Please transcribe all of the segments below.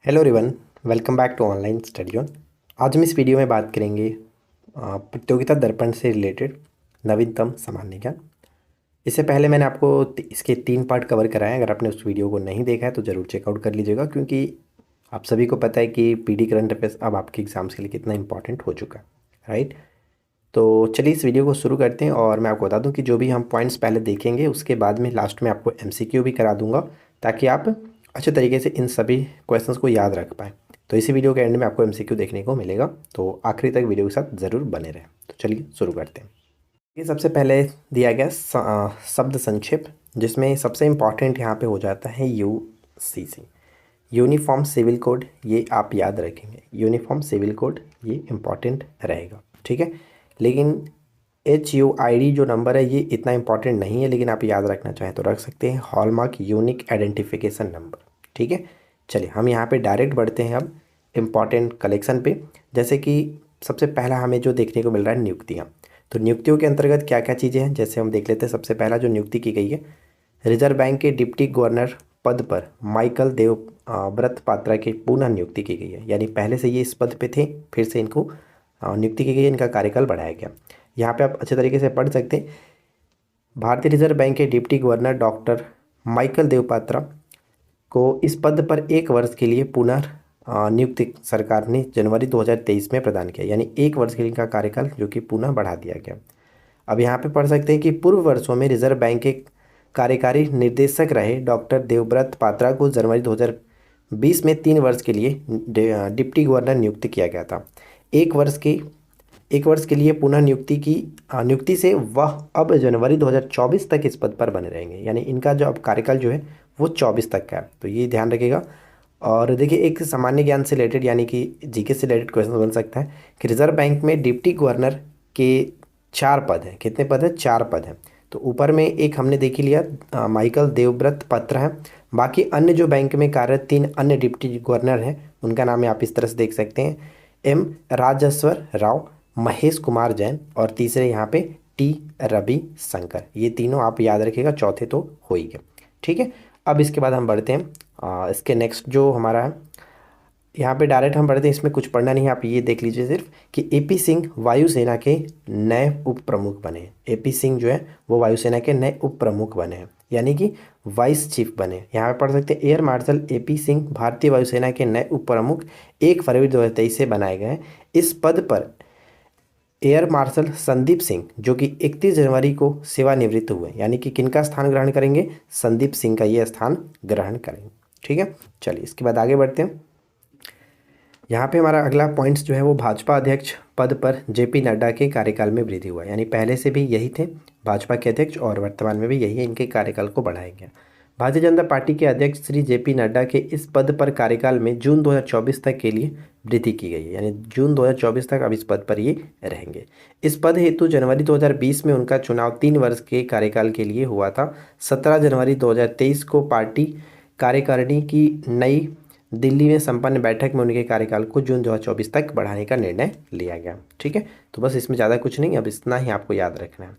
Hello everyone, welcome back to online study on. आज हम इस वीडियो में बात करेंगे प्रतियोगिता दर्पण से रिलेटेड नवीनतम सामान्य ज्ञान। इससे पहले मैंने आपको इसके 3 पार्ट कवर कराए हैं। अगर आपने उस वीडियो को नहीं देखा है तो ज़रूर चेकआउट कर लीजिएगा, क्योंकि आप सभी को पता है कि पीडी करंट अफेयर्स अब आपके एग्जाम्स के लिए कितना इंपॉर्टेंट हो चुका है, राइट। तो चलिए इस वीडियो को शुरू करते हैं। और मैं आपको बता दूं कि जो भी हम पॉइंट्स पहले देखेंगे उसके बाद में लास्ट में आपको एमसीक्यू भी करा दूंगा, ताकि आप अच्छे तरीके से इन सभी क्वेश्चंस को याद रख पाएँ। तो इसी वीडियो के एंड में आपको एमसीक्यू देखने को मिलेगा, तो आखिरी तक वीडियो के साथ ज़रूर बने रहें। तो चलिए शुरू करते हैं। ये सबसे पहले दिया गया शब्द संक्षेप, जिसमें सबसे इम्पॉर्टेंट यहाँ पे हो जाता है यूसीसी, यूनिफॉर्म सिविल कोड। ये आप याद रखेंगे, यूनिफॉर्म सिविल कोड ये इम्पॉर्टेंट रहेगा, ठीक है। लेकिन HUID जो नंबर है ये इतना इम्पॉर्टेंट नहीं है, लेकिन आप याद रखना चाहें तो रख सकते हैं, हॉलमार्क यूनिक आइडेंटिफिकेशन नंबर, ठीक है। चलिए हम यहाँ पे डायरेक्ट बढ़ते हैं अब इम्पॉर्टेंट कलेक्शन पे। जैसे कि सबसे पहला हमें जो देखने को मिल रहा है नियुक्तियाँ। तो नियुक्तियों के अंतर्गत क्या क्या चीज़ें हैं, जैसे हम देख लेते हैं। सबसे पहला जो नियुक्ति की गई है, रिजर्व बैंक के डिप्टी गवर्नर पद पर माइकल देव व्रत पात्रा की पुनः नियुक्ति की गई है। यानी पहले से ये इस पद पे थे, फिर से इनको नियुक्ति की गई है, इनका कार्यकाल बढ़ाया गया। यहाँ पे आप अच्छे तरीके से पढ़ सकते हैं, भारतीय रिजर्व बैंक के डिप्टी गवर्नर डॉक्टर माइकल देवपात्रा को इस पद पर 1 वर्ष के लिए पुनः नियुक्ति सरकार ने जनवरी 2023 में प्रदान किया। यानी 1 वर्ष के लिए इनका कार्यकाल जो कि पुनः बढ़ा दिया गया। अब यहाँ पे पढ़ सकते हैं कि पूर्व वर्षों में रिजर्व बैंक के कार्यकारी निर्देशक रहे डॉक्टर देवव्रत पात्रा को जनवरी 2020 में 3 वर्ष के लिए डिप्टी गवर्नर नियुक्त किया गया था। 1 वर्ष के लिए पुनः नियुक्ति से वह अब जनवरी 2024 तक इस पद पर बने रहेंगे। यानी इनका जो अब कार्यकाल जो है वो 24 तक का है, तो ये ध्यान रखिएगा। और देखिए, एक सामान्य ज्ञान से रिलेटेड यानी कि जीके से रिलेटेड क्वेश्चन बन सकता है कि रिजर्व बैंक में डिप्टी गवर्नर के 4 पद हैं। कितने पद हैं? 4 पद हैं। तो ऊपर में एक हमने देख ही लिया, माइकल देवव्रत पात्रा है। बाकी अन्य जो बैंक में कार्यरत 3 अन्य डिप्टी गवर्नर हैं, उनका नाम आप इस तरह से देख सकते हैं, M राजेश्वर राव, महेश कुमार जैन और तीसरे यहाँ पे T रवि शंकर। ये तीनों आप याद रखिएगा, चौथे तो हो ही गए, ठीक है। अब इसके बाद हम बढ़ते हैं इसके नेक्स्ट जो हमारा है, यहाँ पे डायरेक्ट हम बढ़ते हैं, इसमें कुछ पढ़ना नहीं है, आप ये देख लीजिए सिर्फ कि AP सिंह वायुसेना के नए उप प्रमुख बने हैं। AP सिंह जो है वो वायुसेना के नए उप प्रमुख बने हैं, यानी कि वाइस चीफ बने। यहाँ पे पढ़ सकते हैं, एयर मार्शल AP सिंह भारतीय वायुसेना के नए उप प्रमुख 1 फरवरी 2023 से बनाए गए हैं। इस पद पर एयर मार्शल संदीप सिंह जो कि 31 जनवरी को सेवानिवृत्त हुए, यानी कि किनका स्थान ग्रहण करेंगे? संदीप सिंह का ये स्थान ग्रहण करेंगे, ठीक है। चलिए इसके बाद आगे बढ़ते हैं। यहाँ पे हमारा अगला पॉइंट्स जो है वो भाजपा अध्यक्ष पद पर JP नड्डा के कार्यकाल में वृद्धि हुआ। यानी पहले से भी यही थे भाजपा के अध्यक्ष और वर्तमान में भी यही है, इनके कार्यकाल को बढ़ाया गया। भारतीय जनता पार्टी के अध्यक्ष श्री JP नड्डा के इस पद पर कार्यकाल में जून 2024 तक के लिए वृद्धि की गई है। यानी जून 2024 तक अब इस पद पर ये रहेंगे। इस पद हेतु जनवरी 2020 में उनका चुनाव 3 वर्ष के कार्यकाल के लिए हुआ था। 17 जनवरी 2023 को पार्टी कार्यकारिणी की नई दिल्ली में संपन्न बैठक में उनके कार्यकाल को जून 2024 तक बढ़ाने का निर्णय लिया गया, ठीक है। तो बस इसमें ज़्यादा कुछ नहीं, अब इतना ही आपको याद रखना है।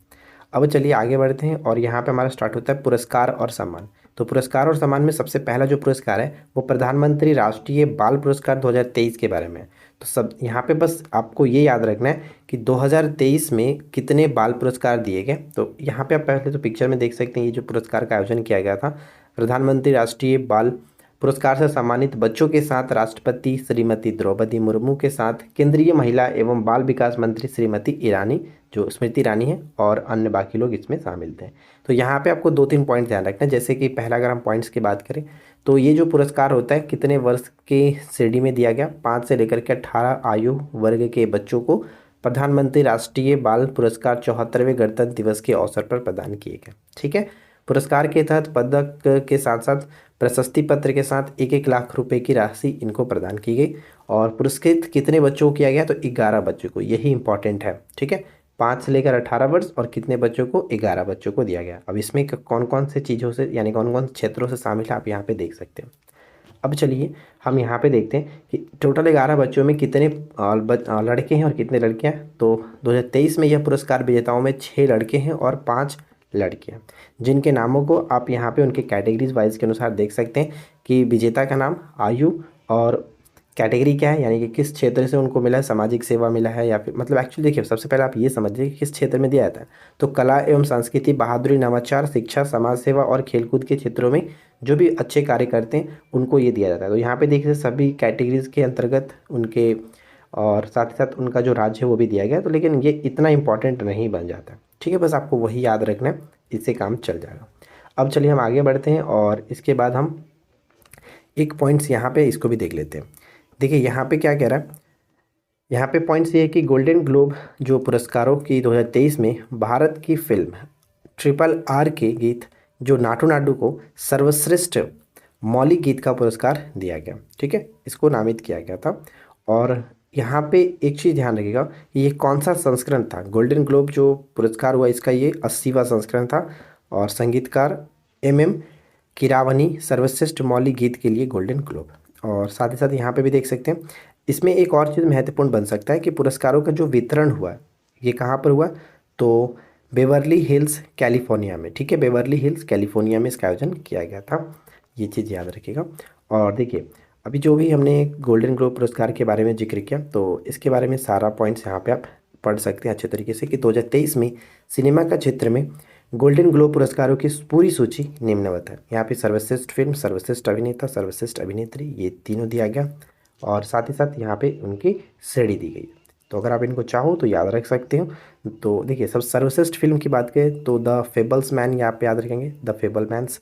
अब चलिए आगे बढ़ते हैं, और यहाँ पे हमारा स्टार्ट होता है पुरस्कार और सम्मान। तो पुरस्कार और सम्मान में सबसे पहला जो पुरस्कार है वो प्रधानमंत्री राष्ट्रीय बाल पुरस्कार 2023 के बारे में है। तो सब यहाँ पे बस आपको ये याद रखना है कि 2023 में कितने बाल पुरस्कार दिए गए। तो यहाँ पे आप पहले तो पिक्चर में देख सकते हैं, ये जो पुरस्कार का आयोजन किया गया था, प्रधानमंत्री राष्ट्रीय बाल पुरस्कार से सम्मानित बच्चों के साथ राष्ट्रपति श्रीमती द्रौपदी मुर्मू के साथ केंद्रीय महिला एवं बाल विकास मंत्री श्रीमती ईरानी, जो स्मृति ईरानी है, और अन्य बाकी लोग इसमें शामिल थे। तो यहाँ पे आपको 2-3 पॉइंट ध्यान रखना है। जैसे कि पहला अगर हम पॉइंट्स की बात करें तो ये जो पुरस्कार होता है कितने वर्ष के श्रेणी में दिया गया? 5 से लेकर के 18 आयु वर्ग के बच्चों को प्रधानमंत्री राष्ट्रीय बाल पुरस्कार 74वें गणतंत्र दिवस के अवसर पर प्रदान किए गए, ठीक है। पुरस्कार के तहत पदक के साथ साथ प्रशस्ति पत्र के साथ 1-1 लाख रुपए की राशि इनको प्रदान की गई। और पुरस्कृत कितने बच्चों को किया गया? तो 11 बच्चों को, यही इंपॉर्टेंट है, ठीक है। 5 से लेकर 18 वर्ष और कितने बच्चों को? 11 बच्चों को दिया गया। अब इसमें कौन कौन से चीज़ों से यानी कौन कौन क्षेत्रों से शामिल है आप यहाँ पे देख सकते हैं। अब चलिए हम यहाँ पे देखते हैं कि टोटल 11 बच्चों में कितने लड़के हैं और कितने लड़कियाँ हैं। तो 2023 में यह पुरस्कार विजेताओं में 6 लड़के हैं और 5 लड़कियां, जिनके नामों को आप यहाँ पे उनके कैटेगरीज वाइज के अनुसार देख सकते हैं कि विजेता का नाम आयु और कैटेगरी क्या है, यानी कि किस क्षेत्र से उनको मिला है, सामाजिक सेवा मिला है या फिर मतलब एक्चुअली देखिए सबसे पहले आप ये समझिए कि किस क्षेत्र में दिया जाता है। तो कला एवं संस्कृति, बहादुरी, नवाचार, शिक्षा, समाज सेवा और खेलकूद के क्षेत्रों में जो भी अच्छे कार्य करते हैं उनको ये दिया जाता है। तो यहाँ पे देखिए सभी कैटेगरीज के अंतर्गत उनके और साथ ही साथ उनका जो राज्य है वो भी दिया गया है। तो लेकिन ये इतना इंपॉर्टेंट नहीं बन जाता, ठीक है, बस आपको वही याद रखना है, इससे काम चल जाएगा। अब चलिए हम आगे बढ़ते हैं और इसके बाद हम एक पॉइंट्स यहाँ पे इसको भी देख लेते हैं। देखिए यहाँ पे क्या कह रहा है, यहाँ पे पॉइंट्स ये है कि गोल्डन ग्लोब जो पुरस्कारों की 2023 में भारत की फिल्म RRR के गीत जो नाटू नाडू को सर्वश्रेष्ठ मौलिक गीत का पुरस्कार दिया गया, ठीक है, इसको नामित किया गया था। और यहाँ पे एक चीज़ ध्यान रखिएगा कि ये कौन सा संस्करण था, गोल्डन ग्लोब जो पुरस्कार हुआ इसका ये 80वां संस्करण था। और संगीतकार MM कीरावनी सर्वश्रेष्ठ मौलिक गीत के लिए गोल्डन ग्लोब। और साथ ही साथ यहाँ पे भी देख सकते हैं, इसमें एक और चीज़ महत्वपूर्ण बन सकता है कि पुरस्कारों का जो वितरण हुआ है ये कहाँ पर हुआ, तो बेवर्ली हिल्स कैलिफोर्निया में, ठीक है, बेवर्ली हिल्स कैलिफोर्निया में इसका आयोजन किया गया था, ये चीज़ याद रखिएगा। और देखिए अभी जो भी हमने गोल्डन ग्लोब पुरस्कार के बारे में जिक्र किया तो इसके बारे में सारा पॉइंट्स यहाँ पे आप पढ़ सकते हैं अच्छे तरीके से कि 2023 में सिनेमा का क्षेत्र में गोल्डन ग्लोब पुरस्कारों की पूरी सूची निम्नवत है। यहाँ पे सर्वश्रेष्ठ फिल्म, सर्वश्रेष्ठ अभिनेता, सर्वश्रेष्ठ अभिनेत्री, ये तीनों दिया गया और साथ ही साथ यहाँ पे उनकी श्रेणी दी गई। तो अगर आप इनको चाहो तो याद रख सकते हो। तो देखिए सब सर्वश्रेष्ठ फिल्म की बात करें तो द फेबल्स मैन यहाँ पे याद रखेंगे, द फेबल मैन्स।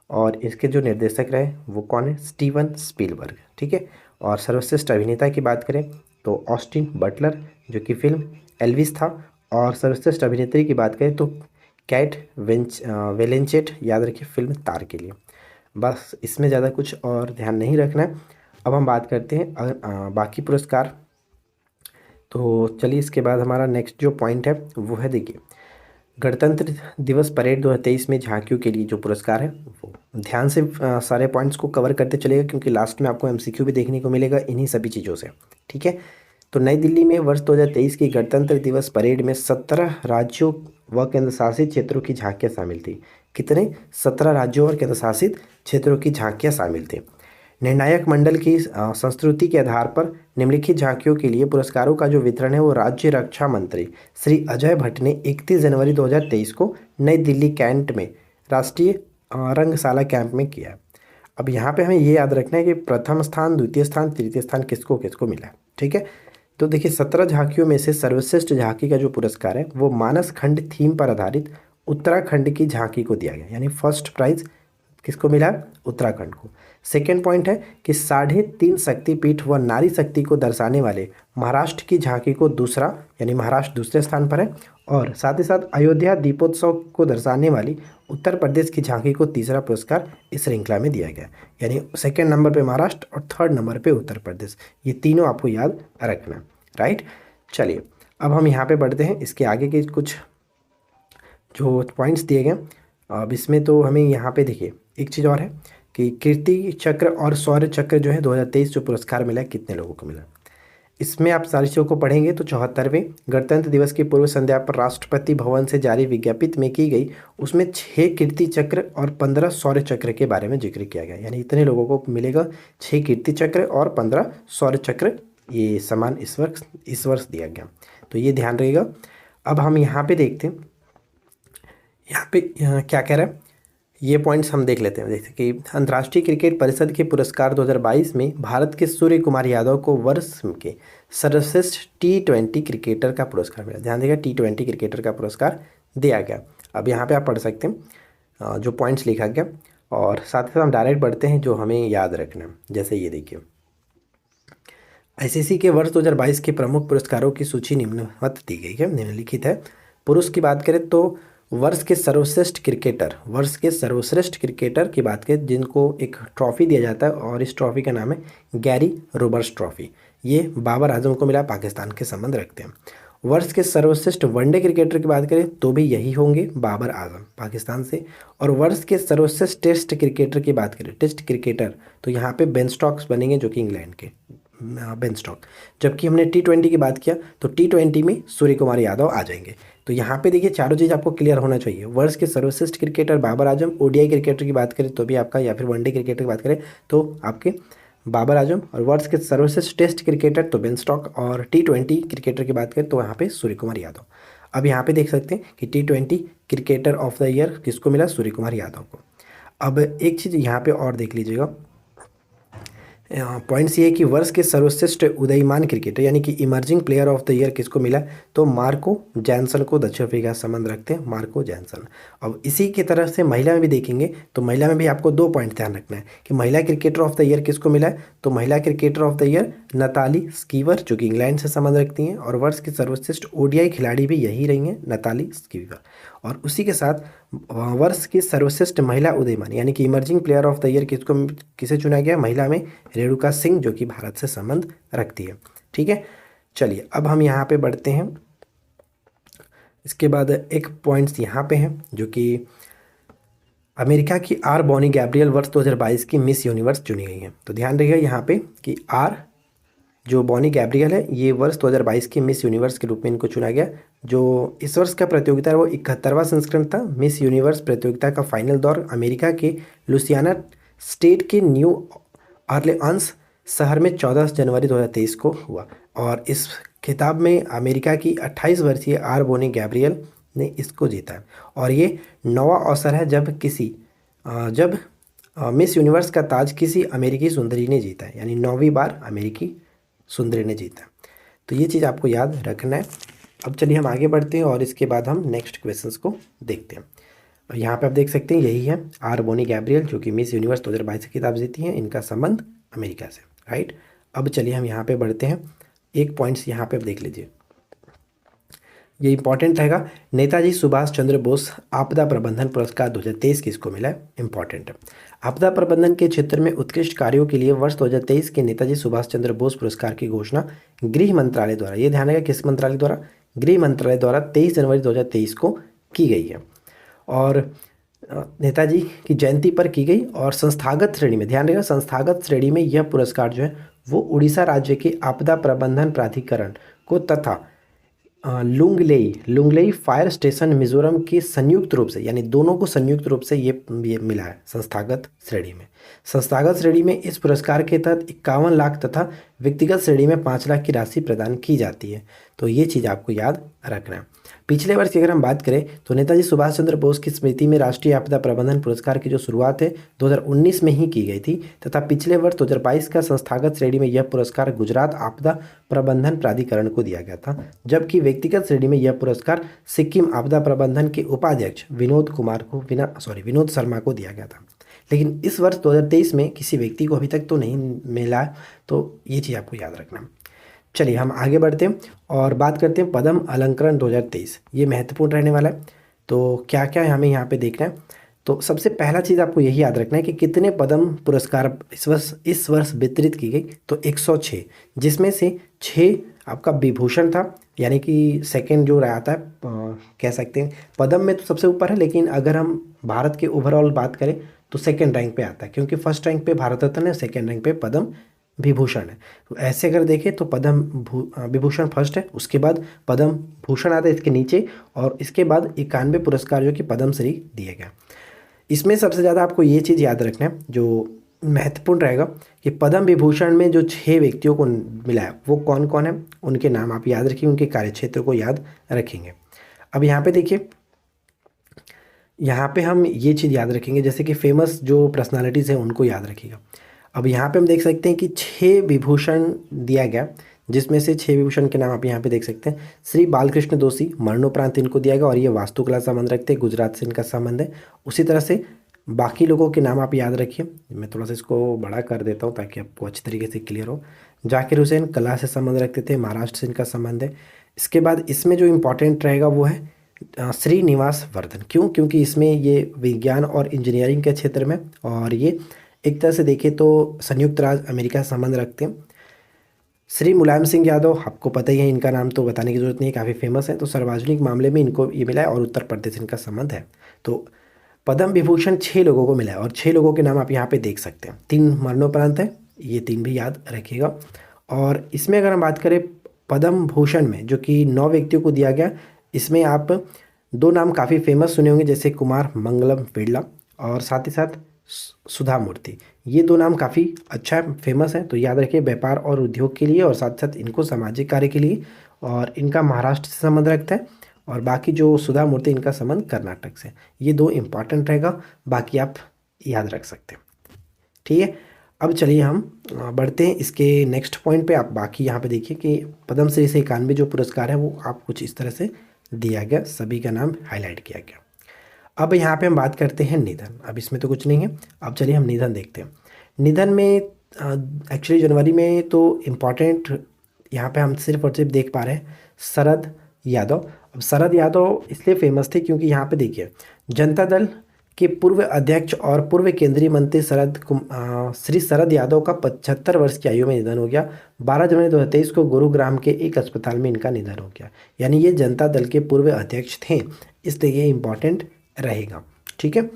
और इसके जो निर्देशक रहे वो कौन है, स्टीवन स्पीलबर्ग, ठीक है। और सर्वश्रेष्ठ अभिनेता की बात करें तो ऑस्टिन बटलर जो कि फिल्म एल्विस था। और सर्वश्रेष्ठ अभिनेत्री की बात करें तो कैट वेलेंचेट, याद रखिए फिल्म तार के लिए। बस इसमें ज़्यादा कुछ और ध्यान नहीं रखना है। अब हम बात करते हैं बाकी पुरस्कार। तो चलिए इसके बाद हमारा नेक्स्ट जो पॉइंट है वो है, देखिए गणतंत्र दिवस परेड 2023 में झांकियों के लिए जो पुरस्कार है वो ध्यान से सारे पॉइंट्स को कवर करते चलेगा क्योंकि लास्ट में आपको MCQ भी देखने को मिलेगा इन्हीं सभी चीज़ों से, ठीक है। तो नई दिल्ली में वर्ष 2023 की गणतंत्र दिवस परेड में 17 राज्यों व केंद्र शासित क्षेत्रों की झांकियाँ शामिल थी। कितने, 17 राज्यों और केंद्र शासित क्षेत्रों की झांकियाँ शामिल थी। निर्णायक मंडल की संस्तुति के आधार पर निम्नलिखित झांकियों के लिए पुरस्कारों का जो वितरण है वो राज्य रक्षा मंत्री श्री अजय भट्ट ने 31 जनवरी 2023 को नई दिल्ली कैंट में राष्ट्रीय रंगशाला कैंप में किया। अब यहाँ पे हमें ये याद रखना है कि प्रथम स्थान, द्वितीय स्थान, तृतीय स्थान किसको किसको मिला है, ठीक है। तो देखिए 17 झांकियों में से सर्वश्रेष्ठ झांकी का जो पुरस्कार है वो मानस खंड थीम पर आधारित उत्तराखंड की झांकी को दिया गया, यानी फर्स्ट प्राइज किसको मिला, उत्तराखंड को। सेकेंड पॉइंट है कि 3.5 शक्तिपीठ व नारी शक्ति को दर्शाने वाले महाराष्ट्र की झांकी को दूसरा, यानी महाराष्ट्र दूसरे स्थान पर है। और साथ ही साथ अयोध्या दीपोत्सव को दर्शाने वाली उत्तर प्रदेश की झांकी को तीसरा पुरस्कार इस श्रृंखला में दिया गया, यानी सेकेंड नंबर पे महाराष्ट्र और थर्ड नंबर पे उत्तर प्रदेश, ये तीनों आपको याद रखना, राइट। चलिए अब हम यहाँ पे बढ़ते हैं इसके आगे के कुछ जो पॉइंट्स दिए गए। अब इसमें तो हमें यहाँ पे देखिए एक चीज़ और है कि कीर्ति चक्र और शौर्य चक्र जो है 2023 जो पुरस्कार मिला है कितने लोगों को मिला। इसमें आप सारी चीज़ों को पढ़ेंगे तो 74वें गणतंत्र दिवस की पूर्व संध्या पर राष्ट्रपति भवन से जारी विज्ञप्ति में की गई उसमें 6 कीर्ति चक्र और 15 शौर्य चक्र के बारे में जिक्र किया गया, यानी इतने लोगों को मिलेगा 6 कीर्ति चक्र और 15 शौर्य चक्र, ये सम्मान इस वर्ष दिया गया, तो ये ध्यान रहेगा। अब हम यहाँ पे देखते हैं यहाँ पे क्या कह रहा है, ये पॉइंट्स हम देख लेते हैं। देखते कि अंतर्राष्ट्रीय क्रिकेट परिषद के पुरस्कार 2022 में भारत के सूर्य कुमार यादव को वर्ष के सर्वश्रेष्ठ T20 क्रिकेटर का पुरस्कार मिला। ध्यान देगा T20 क्रिकेटर का पुरस्कार दिया गया। अब यहाँ पे आप पढ़ सकते हैं जो पॉइंट्स लिखा गया और साथ ही साथ हम डायरेक्ट बढ़ते हैं जो हमें याद रखना। जैसे ये देखिए ICC के वर्ष 2022 के प्रमुख पुरस्कारों की सूची निम्नवत दी गई है, निम्नलिखित है। पुरुष की बात करें तो वर्ष के सर्वश्रेष्ठ क्रिकेटर की बात करें जिनको एक ट्रॉफी दिया जाता है और इस ट्रॉफी का नाम है गैरी रोबर्ट्स ट्रॉफी, ये बाबर आजम को मिला, पाकिस्तान के संबंध रखते हैं। वर्ष के सर्वश्रेष्ठ वनडे क्रिकेटर की बात करें तो भी यही होंगे, बाबर आजम पाकिस्तान से। और वर्ष के सर्वश्रेष्ठ टेस्ट क्रिकेटर की बात करें, टेस्ट क्रिकेटर तो यहाँ पे बेन स्टोक्स बनेंगे जो कि इंग्लैंड के बेन स्टोक। जबकि हमने T20 की बात किया तो T20 में सूर्य कुमार यादव आ जाएंगे। तो यहाँ पे देखिए चारों चीज़ आपको क्लियर होना चाहिए। वर्ष के सर्वश्रेष्ठ cricketer Babar Azam, ODI cricketer की बात करें तो भी आपका, या फिर वनडे क्रिकेटर की बात करें तो आपके बाबर आजम, और वर्ष के सर्वश्रेष्ठ टेस्ट क्रिकेटर तो बेन स्टॉक, और T20 क्रिकेटर की बात करें तो यहाँ पे सूर्य कुमार यादव। अब यहाँ पे देख सकते हैं कि T20 cricketer of the year किसको मिला, सूर्य कुमार यादव को। अब एक चीज़ यहाँ पे और देख लीजिएगा, पॉइंट्स ये है कि वर्ष के सर्वश्रेष्ठ उदयमान क्रिकेटर यानी कि emerging player of the year किसको मिला, तो मार्को जैनसन को दक्षिण अफ्रीका से संबंध रखते हैं, मार्को जैनसन। अब इसी की तरह से महिला में भी देखेंगे तो महिला में भी आपको 2 पॉइंट ध्यान रखना है कि महिला क्रिकेटर ऑफ द ईयर किसको मिला है, तो महिला cricketer of the year Natalie skewer जो कि इंग्लैंड से संबंध रखती हैं, और वर्ष की सर्वश्रेष्ठ ODI खिलाड़ी भी यही रही हैं, नताली स्कीवर। और उसी के साथ वर्ष की सर्वश्रेष्ठ महिला उदीयमान यानी कि emerging player of the year किसे चुना गया, महिला में रेणुका सिंह जो कि भारत से संबंध रखती है। ठीक है, चलिए अब हम यहाँ पे बढ़ते हैं। इसके बाद एक पॉइंट्स यहाँ पे हैं जो कि अमेरिका की आर बॉनी गैब्रियल वर्ष 2022 की मिस यूनिवर्स चुनी गई हैं। तो ध्यान रखिएगा यहाँ पे कि आर जो बॉनी गैब्रियल है ये वर्ष 2022 की मिस यूनिवर्स के रूप में इनको चुना गया। जो इस वर्ष का प्रतियोगिता है वो 71वां संस्करण था। मिस यूनिवर्स प्रतियोगिता का फाइनल दौर अमेरिका के लुसियाना स्टेट के न्यू ऑरलियंस शहर में 14 जनवरी 2023 को हुआ, और इस खिताब में अमेरिका की 28 वर्षीय आर बॉनी गैब्रियल ने इसको जीता है। और ये 9वां अवसर है जब मिस यूनिवर्स का ताज किसी अमेरिकी सुंदरी ने जीता है, यानी 9वीं बार अमेरिकी सुंदरी ने जीता। तो ये चीज़ आपको याद रखना है। अब चलिए हम आगे बढ़ते हैं और इसके बाद हम नेक्स्ट क्वेश्चंस को देखते हैं। और यहाँ पे आप देख सकते हैं यही है आर बॉनी गैब्रियल जो कि मिस यूनिवर्स 2022 की किताब जीती हैं, इनका संबंध अमेरिका से, राइट। अब चलिए हम यहाँ पे बढ़ते हैं। एक पॉइंट्स यहाँ पे आप देख लीजिए, ये इंपॉर्टेंट रहेगा। नेताजी सुभाष चंद्र बोस आपदा प्रबंधन पुरस्कार 2023 किसको मिला है, इंपॉर्टेंट है। आपदा प्रबंधन के क्षेत्र में उत्कृष्ट कार्यों के लिए वर्ष 2023 के नेताजी सुभाष चंद्र बोस पुरस्कार की घोषणा गृह मंत्रालय द्वारा, ये ध्यान रखिएगा किस मंत्रालय द्वारा, गृह मंत्रालय द्वारा 23 जनवरी 2023 को की गई है, और नेताजी की जयंती पर की गई। और संस्थागत श्रेणी में ध्यान रखिएगा, संस्थागत श्रेणी में यह पुरस्कार जो है वो उड़ीसा राज्य के आपदा प्रबंधन प्राधिकरण को तथा लुंगलेई फायर स्टेशन मिजोरम की संयुक्त रूप से, यानी दोनों को संयुक्त रूप से ये मिला है संस्थागत श्रेणी में। संस्थागत श्रेणी में इस पुरस्कार के तहत 51 लाख तथा व्यक्तिगत श्रेणी में 5 लाख की राशि प्रदान की जाती है। तो ये चीज़ आपको याद रखना है। पिछले वर्ष की अगर हम बात करें तो नेताजी सुभाष चंद्र बोस की स्मृति में राष्ट्रीय आपदा प्रबंधन पुरस्कार की जो शुरुआत है 2019 में ही की गई थी, तथा पिछले वर्ष 2022 का संस्थागत श्रेणी में यह पुरस्कार गुजरात आपदा प्रबंधन प्राधिकरण को दिया गया था, जबकि व्यक्तिगत श्रेणी में यह पुरस्कार सिक्किम आपदा प्रबंधन के उपाध्यक्ष विनोद शर्मा को दिया गया था। लेकिन इस वर्ष 2023 में किसी व्यक्ति को अभी तक तो नहीं मिला, तो ये चीज़ आपको याद रखना। चलिए हम आगे बढ़ते हैं और बात करते हैं पद्म अलंकरण 2023, ये महत्वपूर्ण रहने वाला है। तो क्या क्या हमें यहाँ पे देखना है, तो सबसे पहला चीज़ आपको यही याद रखना है कि कितने पद्म पुरस्कार इस वर्ष वितरित की गई, तो 106, जिसमें से 6 आपका विभूषण था, यानी कि सेकंड जो रहा था कह सकते हैं पद्म में तो सबसे ऊपर है, लेकिन अगर हम भारत के ओवरऑल बात करें तो सेकंड रैंक पे आता है, क्योंकि फर्स्ट रैंक पे भारत रत्न है, सेकंड रैंक पे पद्म विभूषण है। तो ऐसे अगर देखें तो पद्म विभूषण फर्स्ट है, उसके बाद पद्म भूषण आता है इसके नीचे, और इसके बाद 91 पुरस्कार जो कि पद्मश्री दिए गए। इसमें सबसे ज़्यादा आपको ये चीज़ याद रखना है जो महत्वपूर्ण रहेगा कि पद्म विभूषण में जो 6 व्यक्तियों को मिला है वो कौन कौन है, उनके नाम आप याद रखिए, उनके कार्यक्षेत्र को याद रखेंगे। अब यहाँ पे देखिए, यहाँ पे हम ये चीज़ याद रखेंगे जैसे कि फेमस जो पर्सनालिटीज़ हैं उनको याद रखिएगा। अब यहाँ पे हम देख सकते हैं कि 6 विभूषण दिया गया, जिसमें से 6 विभूषण के नाम आप यहाँ पे देख सकते हैं। श्री बालकृष्ण दोषी मरणोपरांत इनको दिया गया, और ये वास्तुकला संबंध रखते हैं, गुजरात से इनका संबंध है। उसी तरह से बाकी लोगों के नाम आप याद रखिए, मैं थोड़ा सा इसको बड़ा कर देता हूँ ताकि आपको अच्छी तरीके से क्लियर हो। जाकिर हुसैन कला से संबंध रखते थे, महाराष्ट्र से इनका संबंध है। इसके बाद इसमें जो इम्पोर्टेंट रहेगा वो है श्रीनिवास वर्धन। क्यों? क्योंकि इसमें ये विज्ञान और इंजीनियरिंग के क्षेत्र में, और ये एक तरह से देखें तो संयुक्त राज्य अमेरिका से संबंध रखते हैं। श्री मुलायम सिंह यादव, आपको पता ही है, इनका नाम तो बताने की जरूरत नहीं है, काफ़ी फेमस है। तो सार्वजनिक मामले में इनको ये मिला है, और उत्तर प्रदेश इनका संबंध है। तो पद्म विभूषण 6 लोगों को मिला है, और 6 लोगों के नाम आप यहाँ पे देख सकते हैं। 3 मरणोपरांत है, ये 3 भी याद रखिएगा। और इसमें अगर हम बात करें पद्म भूषण में जो कि 9 व्यक्तियों को दिया गया, इसमें आप 2 नाम काफ़ी फेमस सुने होंगे, जैसे कुमार मंगलम बिरला और साथ ही साथ सुधा मूर्ति। ये दो नाम काफ़ी अच्छा फेमस है, तो याद रखिए, व्यापार और उद्योग के लिए और साथ साथ इनको सामाजिक कार्य के लिए, और इनका महाराष्ट्र से संबंध रखता है, और बाकी जो सुधा मूर्ति इनका संबंध कर्नाटक से। ये दो इम्पॉर्टेंट रहेगा, बाकी आप याद रख सकते हैं। ठीक है, अब चलिए हम बढ़ते हैं इसके नेक्स्ट पॉइंट पे। आप बाकी यहाँ पे देखिए कि पद्मश्री से 91 जो पुरस्कार है वो आप कुछ इस तरह से दिया गया, सभी का नाम हाईलाइट किया गया। अब यहाँ पे हम बात करते हैं निधन। अब इसमें तो कुछ नहीं है, अब चलिए हम निधन देखते हैं। निधन में एक्चुअली जनवरी में तो इम्पॉर्टेंट यहाँ पे हम सिर्फ और सिर्फ देख पा रहे हैं शरद यादव। अब शरद यादव इसलिए फेमस थे क्योंकि यहाँ पे देखिए, जनता दल के पूर्व अध्यक्ष और पूर्व केंद्रीय मंत्री श्री शरद यादव का 75 वर्ष की आयु में निधन हो गया। 12 जनवरी 2023 को गुरुग्राम के एक अस्पताल में इनका निधन हो गया। यानी ये जनता दल के पूर्व अध्यक्ष थे, इसलिए ये इम्पॉर्टेंट रहेगा। ठीक है,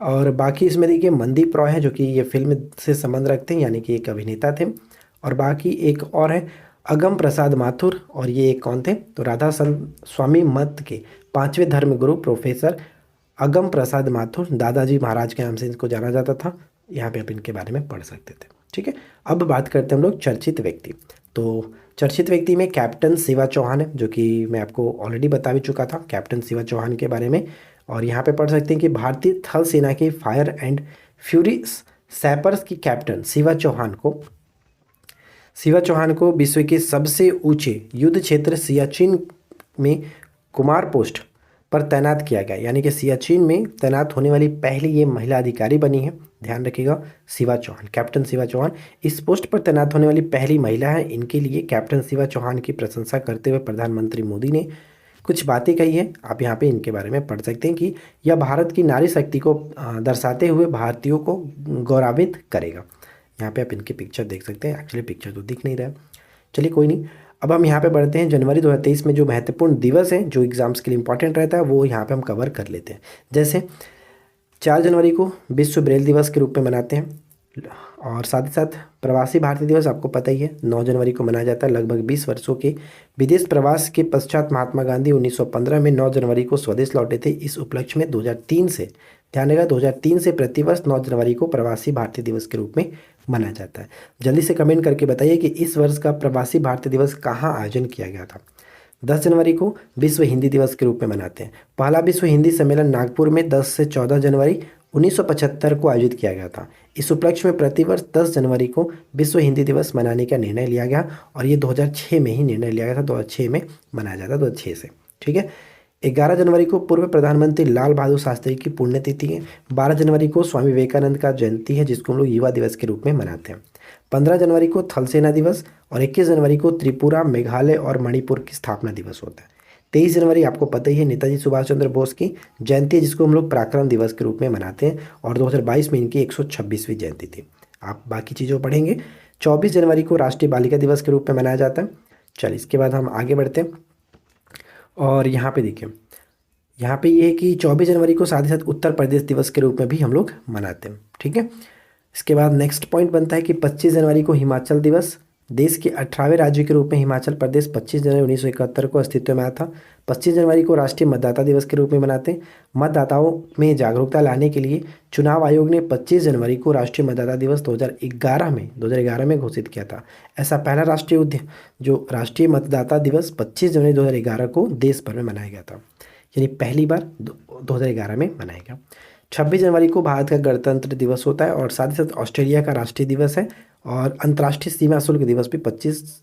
और बाकी इसमें देखिए मनदीप रॉय है जो कि ये फिल्म से संबंध रखते हैं, यानी कि एक अभिनेता थे। और बाकी एक और है अगम प्रसाद माथुर, और ये एक कौन थे, तो राधा स्वामी मत के 5वें धर्मगुरु प्रोफेसर अगम प्रसाद माथुर, दादाजी महाराज के नाम से इनको जाना जाता था। यहाँ पे आप इनके बारे में पढ़ सकते थे। ठीक है, अब बात करते हैं हम लोग चर्चित व्यक्ति। तो चर्चित व्यक्ति में कैप्टन शिवा चौहान है, जो कि मैं आपको ऑलरेडी बता भी चुका था कैप्टन शिवा चौहान के बारे में। और यहाँ पे पढ़ सकते हैं कि भारतीय थल सेना के फायर एंड फ्यूरी सैपर्स की कैप्टन शिवा चौहान को विश्व के सबसे ऊंचे युद्ध क्षेत्र सियाचिन में कुमार पोस्ट पर तैनात किया गया। यानी कि सियाचिन में तैनात होने वाली पहली ये महिला अधिकारी बनी है। ध्यान रखिएगा, शिवा चौहान, कैप्टन शिवा चौहान इस पोस्ट पर तैनात होने वाली पहली महिला है। इनके लिए कैप्टन शिवा चौहान की प्रशंसा करते हुए प्रधानमंत्री मोदी ने कुछ बातें कही है। आप यहाँ पे इनके बारे में पढ़ सकते हैं कि यह भारत की नारी शक्ति को दर्शाते हुए भारतीयों को गौरवान्वित करेगा। यहाँ पे आप इनकी पिक्चर देख सकते हैं, एक्चुअली पिक्चर तो दिख नहीं रहा है, चलिए कोई नहीं। अब हम यहाँ पे बढ़ते हैं जनवरी 2023 में जो महत्वपूर्ण दिवस हैं जो एग्जाम्स के लिए इंपॉर्टेंट रहता है वो यहाँ पे हम कवर कर लेते हैं। जैसे 4 जनवरी को विश्व ब्रेल दिवस के रूप में मनाते हैं, और साथ ही साथ प्रवासी भारतीय दिवस आपको पता ही है 9 जनवरी को मनाया जाता है। लगभग 20 वर्षों के विदेश प्रवास के पश्चात महात्मा गांधी 1915 में 9 जनवरी को स्वदेश लौटे थे। इस उपलक्ष्य में 2003 से, ध्यान रखिएगा, 2003 से प्रतिवर्ष 9 जनवरी को प्रवासी भारतीय दिवस के रूप में मनाया जाता है। जल्दी से कमेंट करके बताइए कि इस वर्ष का प्रवासी भारतीय दिवस कहाँ आयोजन किया गया था। 10 जनवरी को विश्व हिंदी दिवस के रूप में मनाते हैं। पहला विश्व हिंदी सम्मेलन नागपुर में 10 से 14 जनवरी 1975 को आयोजित किया गया था। इस उपलक्ष्य में प्रतिवर्ष 10 जनवरी को विश्व हिंदी दिवस मनाने का निर्णय लिया गया, और ये 2006 में ही निर्णय लिया गया था, 2006 में मनाया जाता है, 2006 से। ठीक है, 11 जनवरी को पूर्व प्रधानमंत्री लाल बहादुर शास्त्री की पुण्यतिथि है। 12 जनवरी को स्वामी विवेकानंद का जयंती है, जिसको हम लोग युवा दिवस के रूप में मनाते हैं। 15 जनवरी को थल सेना दिवस, और 21 जनवरी को त्रिपुरा, मेघालय और मणिपुर की स्थापना दिवस होता है। 23 जनवरी आपको पता ही है नेताजी सुभाष चंद्र बोस की जयंती है, जिसको हम लोग पराक्रम दिवस के रूप में मनाते हैं, और 2022 में इनकी 126वीं जयंती थी। आप बाकी चीज़ों पढ़ेंगे। 24 जनवरी को राष्ट्रीय बालिका दिवस के रूप में मनाया जाता है। चलिए इसके बाद हम आगे बढ़ते हैं, और यहाँ पे देखिए, यहाँ पे ये है कि 24 जनवरी को साथ ही साथ उत्तर प्रदेश दिवस के रूप में भी हम लोग मनाते हैं। ठीक है, इसके बाद नेक्स्ट पॉइंट बनता है कि 25 जनवरी को हिमाचल दिवस। देश के 18वें राज्य के रूप में हिमाचल प्रदेश 25 जनवरी 1971 को अस्तित्व में आया था। 25 जनवरी को राष्ट्रीय मतदाता दिवस के रूप में मनाते हैं। मतदाताओं में जागरूकता लाने के लिए चुनाव आयोग ने 25 जनवरी को राष्ट्रीय मतदाता दिवस 2011 में घोषित किया था। ऐसा पहला राष्ट्रीय मतदाता दिवस 25 जनवरी 2011 को देश भर में मनाया गया था, यानी पहली बार 2011 में मनाया गया। 26 जनवरी को भारत का गणतंत्र दिवस होता है, और साथ ही साथ ऑस्ट्रेलिया का राष्ट्रीय दिवस है, और अंतर्राष्ट्रीय सीमा शुल्क दिवस भी 26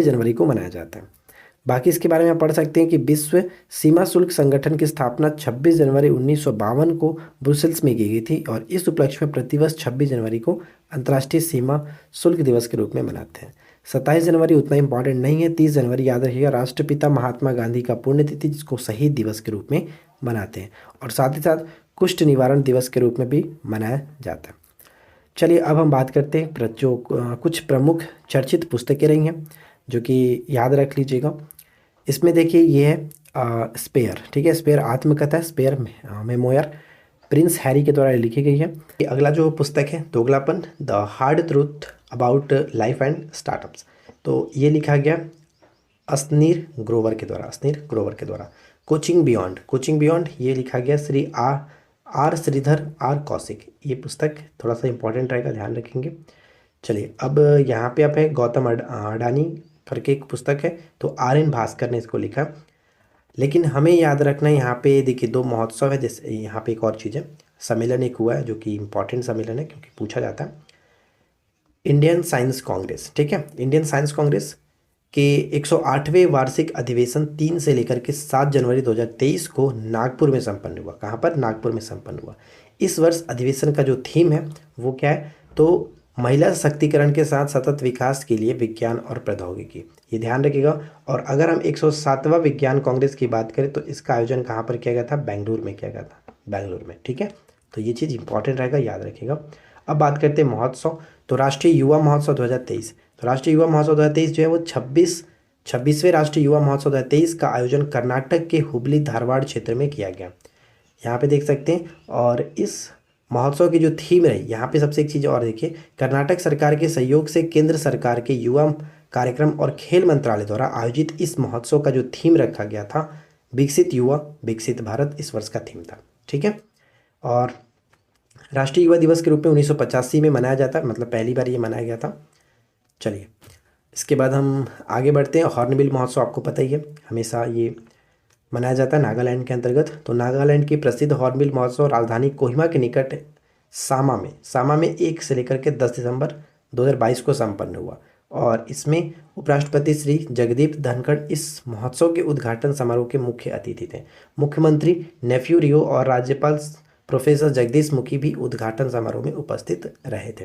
जनवरी को मनाया जाता है। बाकी इसके बारे में आप पढ़ सकते हैं कि विश्व सीमा शुल्क संगठन की स्थापना 26 जनवरी 1952 को ब्रुसेल्स में की गई थी, और इस उपलक्ष्य में प्रतिवर्ष 26 जनवरी को अंतर्राष्ट्रीय सीमा शुल्क दिवस के रूप में मनाते हैं। 27 जनवरी उतना इंपॉर्टेंट नहीं है। 30 जनवरी याद रखिएगा, राष्ट्रपिता महात्मा गांधी का पुण्यतिथि, जिसको शहीद दिवस के रूप में मनाते हैं, और साथ ही साथ कुष्ठ निवारण दिवस के रूप में भी मनाया जाता है। चलिए अब हम बात करते हैं जो कुछ प्रमुख चर्चित पुस्तकें रही हैं, जो कि याद रख लीजिएगा। इसमें देखिए ये है स्पेयर। ठीक है, स्पेयर आत्मकथा, स्पेयर मेमोयर प्रिंस हैरी के द्वारा लिखी गई है। अगला जो पुस्तक है Doglapan, the hard truth about life and startups, तो ये लिखा गया अस्नीर ग्रोवर के द्वारा। कोचिंग बियॉन्ड ये लिखा गया श्री आर श्रीधर आर कौशिक। ये पुस्तक थोड़ा सा इंपॉर्टेंट रहेगा, ध्यान रखेंगे। चलिए अब यहाँ पे आप है गौतम अडानी करके एक पुस्तक है, तो आर एन भास्कर ने इसको लिखा। लेकिन हमें याद रखना है यहाँ पे देखिए 2 महोत्सव है, जैसे यहाँ पे एक और चीज़ है, सम्मेलन एक हुआ है जो कि इम्पोर्टेंट सम्मेलन है क्योंकि पूछा जाता है। इंडियन साइंस कांग्रेस, ठीक है, इंडियन साइंस कांग्रेस के 108वें वार्षिक अधिवेशन 3 से लेकर के 7 जनवरी 2023 को नागपुर में संपन्न हुआ। कहाँ पर? नागपुर में संपन्न हुआ। इस वर्ष अधिवेशन का जो थीम है वो क्या है? तो महिला सशक्तिकरण के साथ सतत विकास के लिए विज्ञान और प्रौद्योगिकी, ये ध्यान रखिएगा। और अगर हम 107वां विज्ञान कांग्रेस की बात करें तो इसका आयोजन कहाँ पर किया गया था? बेंगलुरु में किया गया था, बेंगलुरु में, ठीक है। तो ये चीज़ इंपॉर्टेंट रहेगा, याद रखिएगा। अब बात करते हैं महोत्सव। तो राष्ट्रीय युवा महोत्सव 2023, तो राष्ट्रीय युवा महोत्सव 2023 जो है वो 26वें राष्ट्रीय युवा महोत्सव 2023 का आयोजन कर्नाटक के हुबली धारवाड़ क्षेत्र में किया गया, यहाँ पे देख सकते हैं। और इस महोत्सव की जो थीम रही, यहाँ पे सबसे एक चीज़ और देखिए, कर्नाटक सरकार के सहयोग से केंद्र सरकार के युवा कार्यक्रम और खेल मंत्रालय द्वारा आयोजित इस महोत्सव का जो थीम रखा गया था, विकसित युवा विकसित भारत, इस वर्ष का थीम था, ठीक है। और राष्ट्रीय युवा दिवस के रूप में 1985 में मनाया जाता है, मतलब पहली बार ये मनाया गया था। चलिए इसके बाद हम आगे बढ़ते हैं। हॉर्नबिल महोत्सव आपको पता ही है, हमेशा ये मनाया जाता है नागालैंड के अंतर्गत। तो नागालैंड की प्रसिद्ध हॉर्नबिल महोत्सव राजधानी कोहिमा के निकट सामा में 1 से लेकर के 10 दिसंबर 2022 को संपन्न हुआ। और इसमें उपराष्ट्रपति श्री जगदीप धनखड़ इस महोत्सव के उद्घाटन समारोह के मुख्य अतिथि थे। मुख्यमंत्री नेफ्यू रियो और राज्यपाल प्रोफेसर जगदीश मुखी भी उद्घाटन समारोह में उपस्थित रहे थे।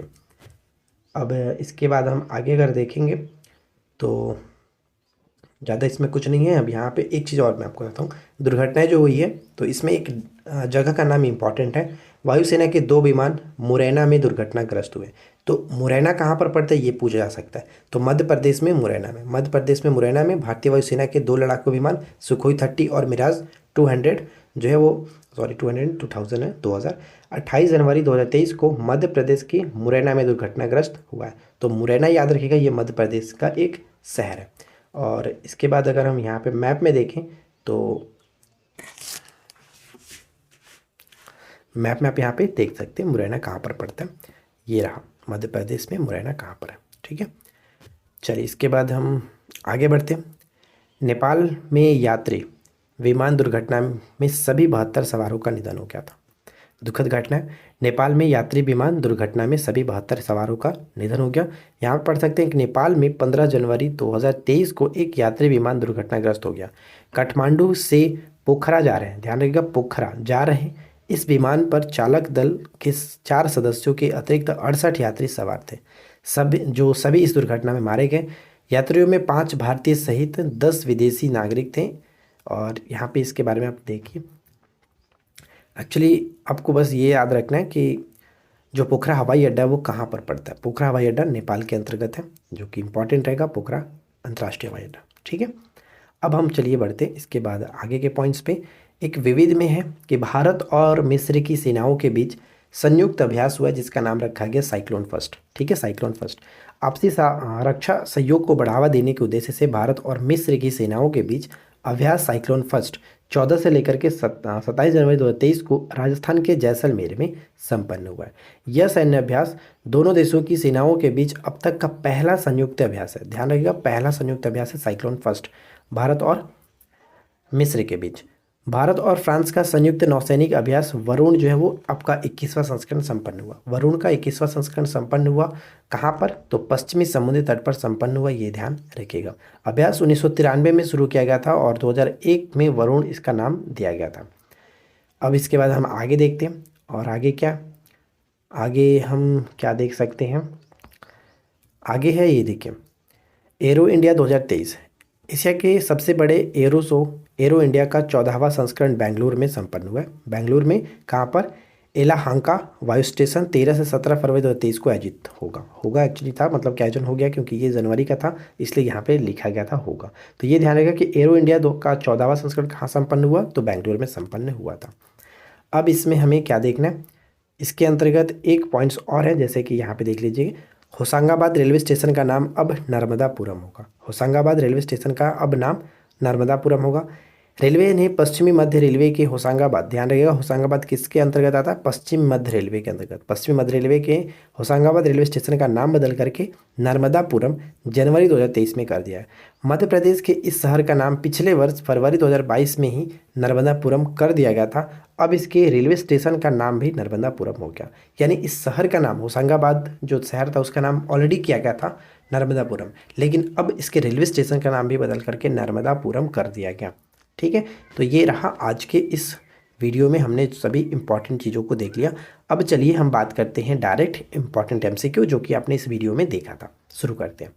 अब इसके बाद हम आगे अगर देखेंगे तो ज़्यादा इसमें कुछ नहीं है। अब यहाँ पे एक चीज़ और मैं आपको बताता हूँ, दुर्घटनाएं जो हुई है तो इसमें एक जगह का नाम इम्पॉर्टेंट है। वायुसेना के 2 विमान मुरैना में दुर्घटनाग्रस्त हुए। तो मुरैना कहाँ पर पड़ता है ये पूछा जा सकता है। तो मध्य प्रदेश में मुरैना में भारतीय वायुसेना के 2 लड़ाकू विमान सुखोई 30 और मिराज 200 जो है वो 2000 है 28 जनवरी 2023 को मध्य प्रदेश की मुरैना में दुर्घटनाग्रस्त हुआ है। तो मुरैना याद रखिएगा, ये मध्य प्रदेश का एक शहर है। और इसके बाद अगर हम यहाँ पे मैप में देखें तो मैप में आप यहाँ पे देख सकते हैं मुरैना कहाँ पर पड़ता है। ये रहा मध्य प्रदेश में मुरैना कहाँ पर है, ठीक है। चलिए इसके बाद हम आगे बढ़ते हैं। नेपाल में यात्री विमान दुर्घटना में सभी 72 सवारों का निधन हो गया था। दुखद घटना है, नेपाल में यात्री विमान दुर्घटना में सभी 72 सवारों का निधन हो गया। यहाँ पर पढ़ सकते हैं कि नेपाल में 15 जनवरी 2023 को एक यात्री विमान दुर्घटनाग्रस्त हो गया। काठमांडू से पोखरा जा रहे हैं, ध्यान रखिएगा, पोखरा जा रहे हैं। इस विमान पर चालक दल के 4 सदस्यों के अतिरिक्त 68 यात्री सवार थे। सभी इस दुर्घटना में मारे गए। यात्रियों में 5 भारतीय सहित 10 विदेशी नागरिक थे। और यहाँ पे इसके बारे में आप देखिए, एक्चुअली आपको बस ये याद रखना है कि जो पोखरा हवाई अड्डा है वो कहाँ पर पड़ता है। पोखरा हवाई अड्डा नेपाल के अंतर्गत है, जो कि इम्पोर्टेंट रहेगा, पोखरा अंतर्राष्ट्रीय हवाई अड्डा, ठीक है। अब हम चलिए बढ़ते इसके बाद आगे के पॉइंट्स पे। एक विविध में है कि भारत और मिस्र की सेनाओं के बीच संयुक्त अभ्यास हुआ जिसका नाम रखा गया साइक्लोन फर्स्ट, ठीक है, साइक्लोन फर्स्ट। आपसी रक्षा सहयोग को बढ़ावा देने के उद्देश्य से भारत और मिस्र की सेनाओं के बीच अभ्यास साइक्लोन फर्स्ट 14 से लेकर के 27 जनवरी 2023 को राजस्थान के जैसलमेर में संपन्न हुआ है। यह सैन्य अभ्यास दोनों देशों की सेनाओं के बीच अब तक का पहला संयुक्त अभ्यास है। ध्यान रखिएगा, पहला संयुक्त अभ्यास है साइक्लोन फर्स्ट भारत और मिस्र के बीच। भारत और फ्रांस का संयुक्त नौसैनिक अभ्यास वरुण जो है वो आपका 21वां संस्करण संपन्न हुआ। वरुण का 21वां संस्करण संपन्न हुआ कहाँ पर? तो पश्चिमी समुद्री तट पर संपन्न हुआ, ये ध्यान रखिएगा। अभ्यास 1993 में शुरू किया गया था और 2001 में वरुण इसका नाम दिया गया था। अब इसके बाद हम आगे देखते हैं। और आगे क्या, आगे हम क्या देख सकते हैं, आगे है ये देखिए, एरो इंडिया 2023 एशिया के सबसे बड़े एरो इंडिया का 14वां संस्करण बेंगलुरु में संपन्न हुआ है। बेंगलुरु में कहाँ पर? एलाहांका वायु स्टेशन 13 से 17 फरवरी 2023 को आयोजित होगा एक्चुअली था, मतलब कि आयोजन हो गया क्योंकि ये जनवरी का था, इसलिए यहाँ पे लिखा गया था होगा। तो ये ध्यान रखिएगा कि एरो इंडिया का 14वां संस्करण कहाँ संपन्न हुआ? तो बेंगलुरु में संपन्न हुआ था। अब इसमें हमें क्या देखना है, इसके अंतर्गत एक पॉइंट्स और है, जैसे कि यहाँ पे देख लीजिए, होशंगाबाद रेलवे स्टेशन का नाम अब नर्मदापुरम होगा। होशंगाबाद रेलवे स्टेशन का अब नाम नर्मदापुरम होगा। रेलवे ने पश्चिमी मध्य रेलवे के होशंगाबाद, ध्यान रखिएगा होशंगाबाद किसके अंतर्गत आता है, पश्चिम मध्य रेलवे के अंतर्गत, पश्चिमी मध्य रेलवे के होशंगाबाद रेलवे स्टेशन का नाम बदल करके नर्मदापुरम जनवरी 2023 में कर दिया है। मध्य प्रदेश के इस शहर का नाम पिछले वर्ष फरवरी 2022 में ही नर्मदापुरम कर दिया गया था। अब इसके रेलवे स्टेशन का नाम भी नर्मदापुरम हो गया, यानी इस शहर का नाम होशंगाबाद जो शहर था उसका नाम ऑलरेडी किया गया था नर्मदापुरम, लेकिन अब इसके रेलवे स्टेशन का नाम भी बदल करके नर्मदापुरम कर दिया गया। ठीक है, तो ये रहा आज के इस वीडियो में, हमने सभी इंपॉर्टेंट चीज़ों को देख लिया। अब चलिए हम बात करते हैं डायरेक्ट इंपॉर्टेंट एमसीक्यू जो कि आपने इस वीडियो में देखा था। शुरू करते हैं।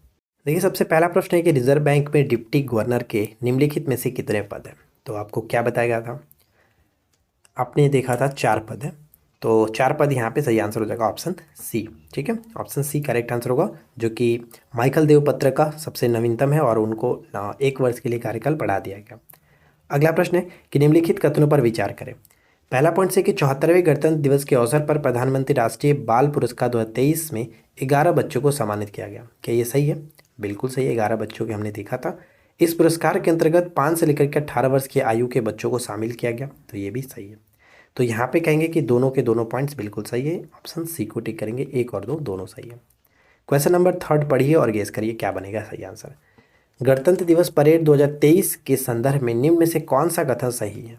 देखिए सबसे पहला प्रश्न है कि रिजर्व बैंक में डिप्टी गवर्नर के निम्नलिखित में से कितने पद हैं। तो आपको क्या बताया गया था, आपने देखा था 4 पद हैं, तो 4 पद यहाँ पे सही आंसर हो जाएगा ऑप्शन सी। ठीक है, ऑप्शन सी करेक्ट आंसर होगा, जो कि माइकल देवपत्र का सबसे नवीनतम है और उनको 1 वर्ष के लिए कार्यकाल बढ़ा दिया गया। अगला प्रश्न है कि निम्नलिखित कथनों पर विचार करें। पहला पॉइंट से कि 74वें गणतंत्र दिवस के अवसर पर प्रधानमंत्री राष्ट्रीय बाल पुरस्कार 2023 में 11 बच्चों को सम्मानित किया गया। क्या ये सही है? बिल्कुल सही है, 11 बच्चों के हमने देखा था। इस पुरस्कार के अंतर्गत 5 से लेकर के 18 वर्ष की आयु के बच्चों को शामिल किया गया, तो ये भी सही है। तो यहाँ पे कहेंगे कि दोनों के दोनों पॉइंट्स बिल्कुल सही है, ऑप्शन सी को टिक करेंगे, 1 और 2 दोनों सही है। क्वेश्चन नंबर 3 पढ़िए और गेस करिए क्या बनेगा सही आंसर। गणतंत्र दिवस परेड 2023 के संदर्भ में निम्न में से कौन सा कथन सही है।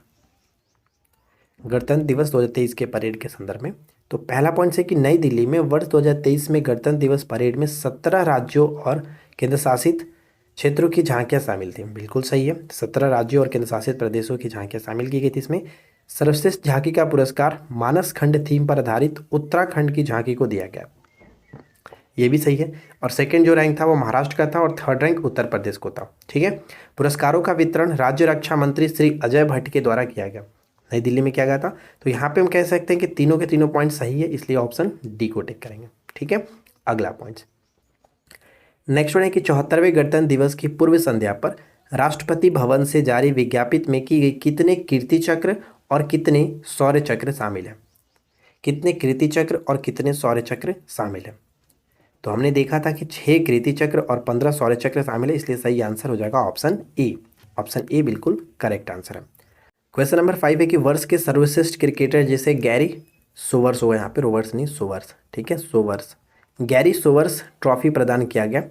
गणतंत्र दिवस 2023 के परेड के संदर्भ में, तो पहला पॉइंट है कि नई दिल्ली में वर्ष 2023 में गणतंत्र दिवस परेड में 17 राज्यों और केंद्र शासित क्षेत्रों की झांकियां शामिल थी। बिल्कुल सही है, 17 राज्यों और केंद्र शासित प्रदेशों की झांकियां शामिल की गई थी। इसमें सर्वश्रेष्ठ झांकी का पुरस्कार मानस खंड थीम पर आधारित उत्तराखंड की झांकी को दिया गया, ये भी सही है। और सेकंड जो रैंक था वो महाराष्ट्र का था और 3rd रैंक उत्तर प्रदेश को था। ठीक है, पुरस्कारों का वितरण राज्य रक्षा मंत्री श्री अजय भट्ट के द्वारा किया गया, नई दिल्ली में किया गया था। तो यहाँ पे हम कह सकते हैं कि तीनों के तीनों पॉइंट सही है, इसलिए ऑप्शन डी को टिक करेंगे। ठीक है, अगला पॉइंट नेक्स्ट वन है कि 74वें गणतंत्र दिवस की पूर्व संध्या पर राष्ट्रपति भवन से जारी विज्ञप्ति में की गई कितने कीर्ति चक्र और कितने शौर्य चक्र शामिल है। कितने कीर्ति चक्र और कितने शौर्य चक्र शामिल है। तो हमने देखा था कि 6 कीर्ति चक्र और 15 शौर्य चक्र शामिल है, इसलिए सही आंसर हो जाएगा ऑप्शन ए। ऑप्शन ए बिल्कुल करेक्ट आंसर है। क्वेश्चन नंबर 5 है कि वर्ष के सर्वश्रेष्ठ क्रिकेटर जैसे गैरी सोवर्स हो, यहाँ पे रोवर्स नहीं सोवर्स, ठीक है सोवर्स, गैरी सोवर्स ट्रॉफी प्रदान किया गया,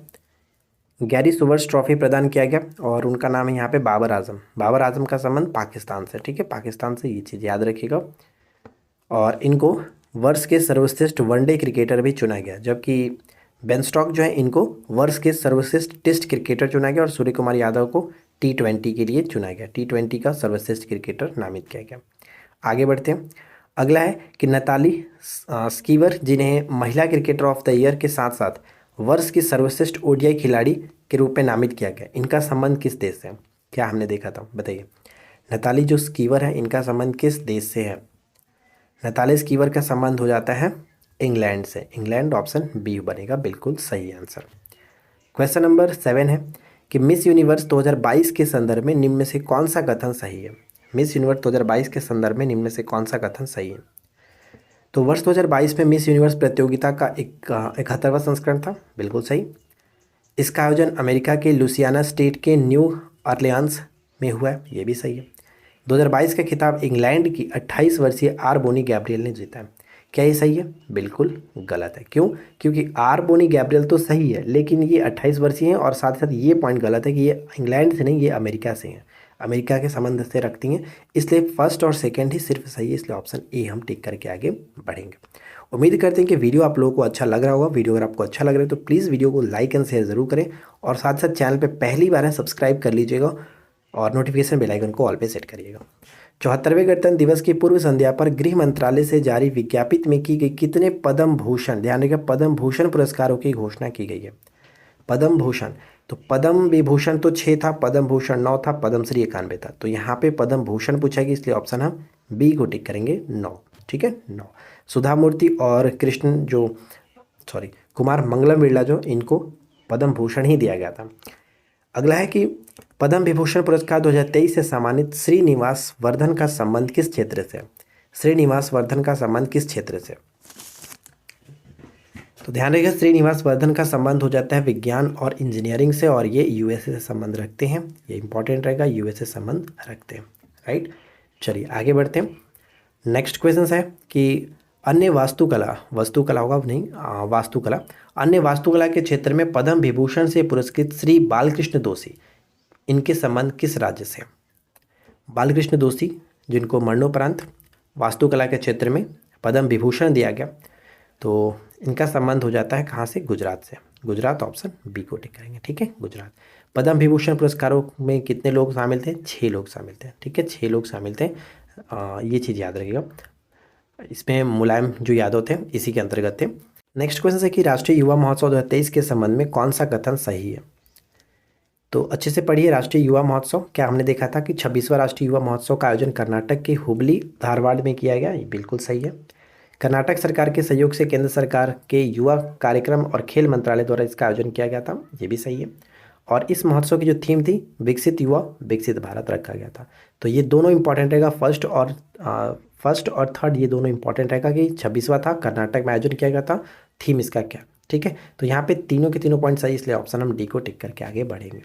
गैरी सोवर्स ट्रॉफी प्रदान किया गया और उनका नाम है यहाँ पे बाबर आजम। बाबर आजम का संबंध पाकिस्तान से, ठीक है पाकिस्तान से, ये चीज़ याद रखिएगा। और इनको वर्ष के सर्वश्रेष्ठ वनडे क्रिकेटर भी चुना गया, जबकि बेन स्टॉक जो है इनको वर्ष के सर्वश्रेष्ठ टेस्ट क्रिकेटर चुना गया और सूर्य कुमार यादव को T20 के लिए चुना गया, T20 का सर्वश्रेष्ठ क्रिकेटर नामित किया गया। आगे बढ़ते हैं। अगला है कि नताली स्कीवर जिन्हें महिला क्रिकेटर ऑफ द ईयर के साथ साथ वर्ष की सर्वश्रेष्ठ ODI खिलाड़ी के रूप में नामित किया गया, इनका संबंध किस देश से है। क्या हमने देखा था बताइए। नताली जो स्कीवर है इनका संबंध किस देश से है। नताली स्कीवर का संबंध हो जाता है इंग्लैंड से, इंग्लैंड, ऑप्शन बी बनेगा बिल्कुल सही आंसर। क्वेश्चन नंबर 7 है कि मिस यूनिवर्स 2022 के संदर्भ में निम्न में से कौन सा कथन सही है। मिस यूनिवर्स 2022 के संदर्भ में निम्न में से कौन सा कथन सही है। तो वर्ष 2022 में मिस यूनिवर्स प्रतियोगिता का 71वां संस्करण था, बिल्कुल सही। इसका आयोजन अमेरिका के लुसियाना स्टेट के न्यू ऑरलियंस में हुआ है, ये भी सही है। 2022 का खिताब इंग्लैंड की 28 वर्षीय आर बोनी गैब्रियल ने जीता है। क्या ये सही है। बिल्कुल गलत है। क्यों। क्योंकि आर बोनी गैब्रियल तो सही है लेकिन ये 28 वर्षीय हैं और साथ ही साथ ये पॉइंट गलत है कि ये इंग्लैंड से नहीं, ये अमेरिका से हैं, अमेरिका के संबंध से रखती हैं, इसलिए फर्स्ट और सेकंड ही सिर्फ सही है, इसलिए ऑप्शन ए हम टिक करके आगे बढ़ेंगे। उम्मीद करते हैं कि वीडियो आप लोगों को अच्छा लग रहा होगा। वीडियो अगर आपको अच्छा लग रहा है तो प्लीज़ वीडियो को लाइक एंड शेयर ज़रूर करें और साथ साथ चैनल पर पहली बार है सब्सक्राइब कर लीजिएगा और नोटिफिकेशन बेल आइकन को ऑल पे सेट करिएगा। 74वें गणतंत्र दिवस की पूर्व संध्या पर गृह मंत्रालय से जारी विज्ञप्ति में की गई कितने पद्म भूषण, ध्यान रखिएगा पद्म भूषण पुरस्कारों की घोषणा की गई है। पद्म भूषण, तो पद्म विभूषण तो 6 था, पद्म भूषण 9 था, पद्मश्री 91 था, तो यहाँ पे पद्म भूषण पूछेगी इसलिए ऑप्शन हम बी को टिक करेंगे 9, ठीक है 9। सुधा मूर्ति और कुमार मंगलम बिरला जो इनको पद्म भूषण ही दिया गया था। अगला है कि पद्म विभूषण पुरस्कार 2023 से सम्मानित श्रीनिवास वर्धन का संबंध किस क्षेत्र से। श्रीनिवास वर्धन का संबंध किस क्षेत्र से। तो ध्यान रखिएगा श्रीनिवास वर्धन का संबंध हो जाता है विज्ञान और इंजीनियरिंग से, और ये यूएसए से संबंध रखते हैं। ये इंपॉर्टेंट रहेगा, यूएसए संबंध रखते हैं, राइट। चलिए आगे बढ़ते हैं। नेक्स्ट क्वेश्चन है कि अन्य वास्तुकला, वास्तुकला होगा नहीं, वास्तुकला, अन्य वास्तुकला के क्षेत्र में पद्म विभूषण से पुरस्कृत श्री बालकृष्ण दोषी, इनके संबंध किस राज्य से? बालकृष्ण दोषी जिनको मरणोपरांत वास्तुकला के क्षेत्र में पद्म विभूषण दिया गया, तो इनका संबंध हो जाता है कहाँ से? गुजरात से। गुजरात, ऑप्शन बी को टिक करेंगे, ठीक है, गुजरात। पद्म विभूषण पुरस्कारों में कितने लोग शामिल थे? 6 लोग शामिल थे, ठीक है, 6 लोग शामिल थे। ये चीज़ याद रखिएगा। इसमें मुलायम जो यादव थे इसी के अंतर्गत थे। नेक्स्ट क्वेश्चन है कि राष्ट्रीय युवा महोत्सव 2023 के संबंध में कौन सा कथन सही है? तो अच्छे से पढ़िए। राष्ट्रीय युवा महोत्सव, क्या हमने देखा था कि 26वां राष्ट्रीय युवा महोत्सव का आयोजन कर्नाटक के हुबली धारवाड़ में किया गया, ये बिल्कुल सही है। कर्नाटक सरकार के सहयोग से केंद्र सरकार के युवा कार्यक्रम और खेल मंत्रालय द्वारा इसका आयोजन किया गया था, ये भी सही है। और इस महोत्सव की जो थीम थी विकसित युवा विकसित भारत रखा गया था। तो ये दोनों इंपॉर्टेंट रहेगा, फर्स्ट और थर्ड ये दोनों इंपॉर्टेंट रहेगा कि 26वां था, कर्नाटक में आयोजन किया गया था, थीम इसका क्या, ठीक है। तो यहाँ पे तीनों के तीनों पॉइंट सही, इसलिए ऑप्शन हम डी को टिक करके आगे बढ़ेंगे।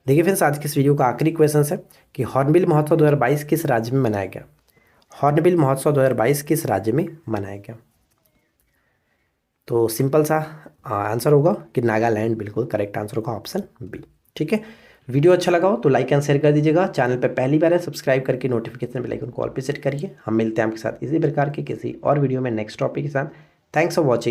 देखिए फ्रेंड्स, आज के इस वीडियो का आखिरी क्वेश्चन है कि हॉर्नबिल महोत्सव 2022 किस राज्य में मनाया गया? हॉर्नबिल महोत्सव 2022 किस राज्य में मनाया गया? तो सिंपल सा आंसर होगा कि नागालैंड, बिल्कुल करेक्ट आंसर होगा ऑप्शन बी, ठीक है। वीडियो अच्छा लगा हो तो लाइक एंड शेयर कर दीजिएगा। चैनल पे पहली बार है सब्सक्राइब करके नोटिफिकेशन बेल आइकन को ऑल पे सेट करिए। हम मिलते हैं आपके साथ इसी प्रकार के किसी और वीडियो में नेक्स्ट टॉपिक के साथ। Thanks for watching.